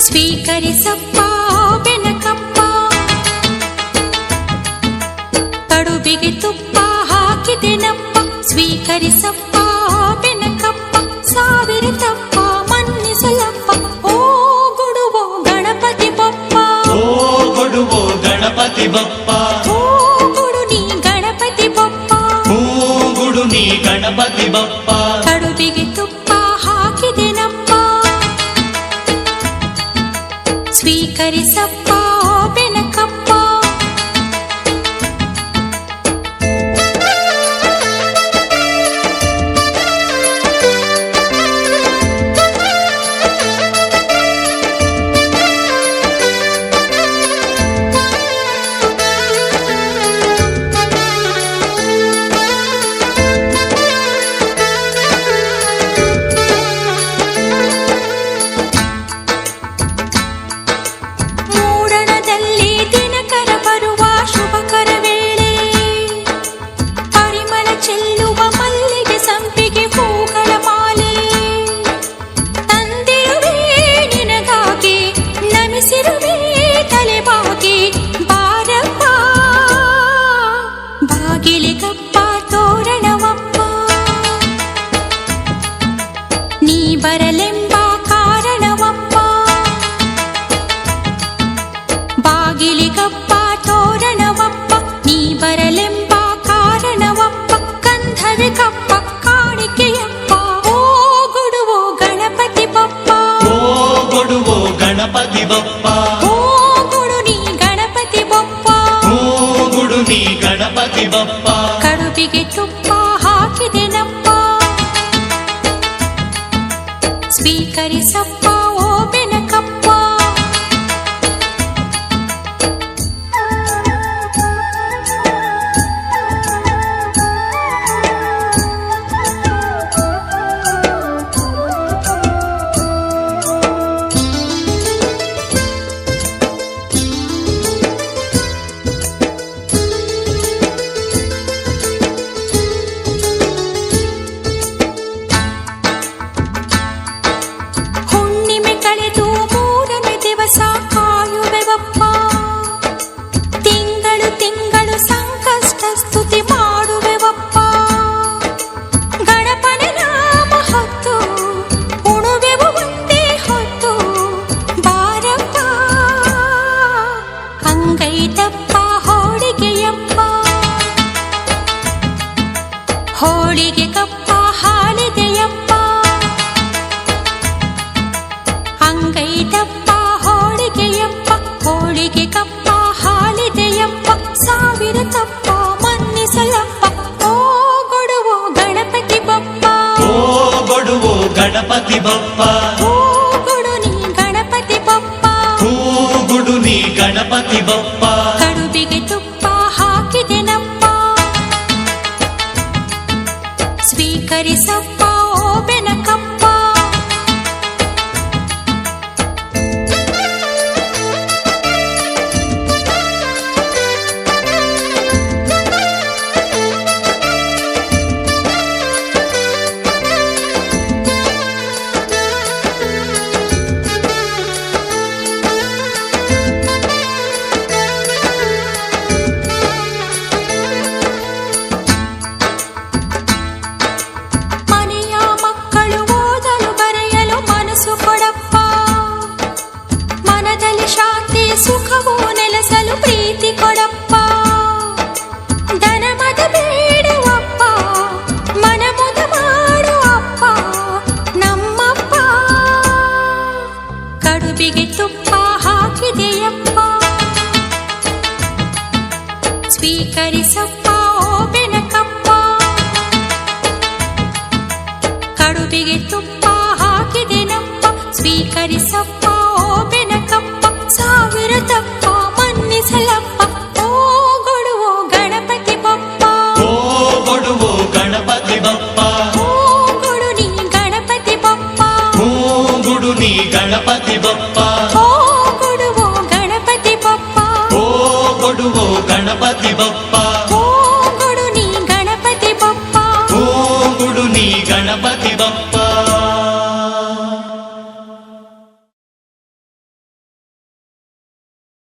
ಸ್ವೀಕರಿಸಪ್ಪ ಬೆನಕಪ್ಪ, ಕಡುಬಿಗೆ ತುಪ್ಪ ಹಾಕಿದೆನಪ್ಪ. ಸ್ವೀಕರಿಸಪ್ಪ ಬೆನಕಪ್ಪ, ಸಾವಿರ ತಪ್ಪ ಮನ್ನಿಸಲಪ್ಪ. ಓ ಗುಡುವೋ ಗಣಪತಿ ಬಪ್ಪ, ಓ ಗುಡುವೋ ಗಣಪತಿ ಬಪ್ಪ, ಓ ಗುಡು ನೀ ಗಣಪತಿ ಬಪ್ಪ, ಓ ಗುಡು ನೀ ಗಣಪತಿ ಬಪ್ಪ. ಕಡುಬಿಗೆ ತುಪ್ಪ ಹಾಕಿದೆನಪ್ಪ. ಸ್ವೀಕರಿಸಪ್ಪ ಬೆನಕಪ್ಪ. ಬಾಗಿಲಿಗಪ್ಪ ತೋರಣವಪ್ಪ, ನೀ ಬರಲೆಂಬ ಕಾರಣವಪ್ಪ. ಬಾಗಿಲಿಗಪ್ಪ ತೋರಣವಪ್ಪ, ನೀ ಬರಲೆಂಬ ಕಾರಣವಪ್ಪ. ಗಂಧದ ಕಪ್ಪ ಕಾಣಿಕೆಯಪ್ಪ, ಓ ಗುಡುವೋ ಗಣಪತಿ ಬಪ್ಪ, ಓ ಗುಡುವೋ ಗಣಪತಿ ಬಪ್ಪ, ಓ ಗುಡು ನೀ ಗಣಪತಿ ಬಪ್ಪ, ಓ ಗುಡು ನೀ ಗಣಪತಿ ಬಪ್ಪ. ಕಡುಬಿಗೆ ತುಪ್ಪ ಹಾಕಿದೆನಪ್ಪ. ಸ್ವೀಕರಿಸಪ್ಪ ಓ ಬೆನಕಪ್ಪ. ಕಾಯುವೆವಪ್ಪ, ತಿಂಗಳು ತಿಂಗಳು ಸಂಕಷ್ಟ ಸ್ತುತಿ ಮಾಡುವೆವಪ್ಪ. ಗಣಪನ ನಾಮ ಹೊತ್ತು ಉಣುವೆವು ಒಂದೇ ಹೊತ್ತು, ಬಾರಪ್ಪ ಅಂಗೈತಪ್ಪ ಹೋಳಿಗೆಯಪ್ಪ. ಹೋಳಿಗೆ ಕಪ್ಪ ಹಾಲಿದೆಯಪ್ಪ, ಅಂಗೈತಪ್ಪ ಹೋಳಿಗೆಯಪ್ಪ. ಹೋಳಿಗೆ ಕಪ್ಪ ಹಾಲಿದೆಯಪ್ಪ, ಸಾವಿರ ತಪ್ಪ ಮನ್ನಿಸಲಪ್ಪ. ಓ ಗುಡುವೋ ಗಣಪತಿ ಬಪ್ಪ, ಓ ಗುಡುವೋ ಗಣಪತಿ ಬಪ್ಪ, ಓ ಗುಡು ನೀ ಗಣಪತಿ ಬಪ್ಪ, ಓ ಗುಡು ನೀ ಗಣಪತಿ ಬಪ್ಪ. ಕಡುಬಿಗೆ ತುಪ್ಪ ಹಾಕಿದೆನಪ್ಪ. ಸ್ವೀಕರಿಸಪ್ಪ ಓ ಬೆನಕಪ್ಪ. ಮನೆಯ ಮಕ್ಕಳು ಓದಲು ಬರೆಯಲು ಮನಸ್ಸು ಕೊಡಪ್ಪ, ಮನದಲ್ಲಿ ಶಾಂತಿ ಸುಖವು ನೆಲೆಸಲು ಪ್ರೀತಿ ಕೊಡಪ್ಪ. ಧನಮದ ಬೇಡುವಪ್ಪ, ಮನಮುದ ಮಾಡುವಪ್ಪ ನಮ್ಮಪ್ಪ. ಕಡುಬಿಗೆ ತುಪ್ಪ ಹಾಕಿದೆಯಪ್ಪ. ಸ್ವೀಕರಿಸಪ್ಪ ಓ ಬೆನಕಪ್ಪ. ಕಡುಬಿಗೆ ತುಪ್ಪ ಹಾಕಿದೆನಪ್ಪ. ಸ್ವೀಕರಿಸಪ್ಪ ಓ ಬೆನಕಪ್ಪ. ಸಾವಿರ ತಪ್ಪ ಮನ್ನಿಸಲಪ್ಪ. ಓ ಗುಡುವೋ ಗಣಪತಿ ಬಪ್ಪ, ಓ ಗುಡುವೋ ಗಣಪತಿ ಬಪ್ಪ, ಓ ಗುಡು ನೀ ಗಣಪತಿ ಬಪ್ಪ, ಓ ಗುಡು ನೀ ಗಣಪತಿ ಬಪ್ಪ. ಓ ಗುಡುವೋ ಗಣಪತಿ ಬಪ್ಪ, ಓ ಗುಡುವೋ ಗಣಪತಿ ಬಪ್ಪ.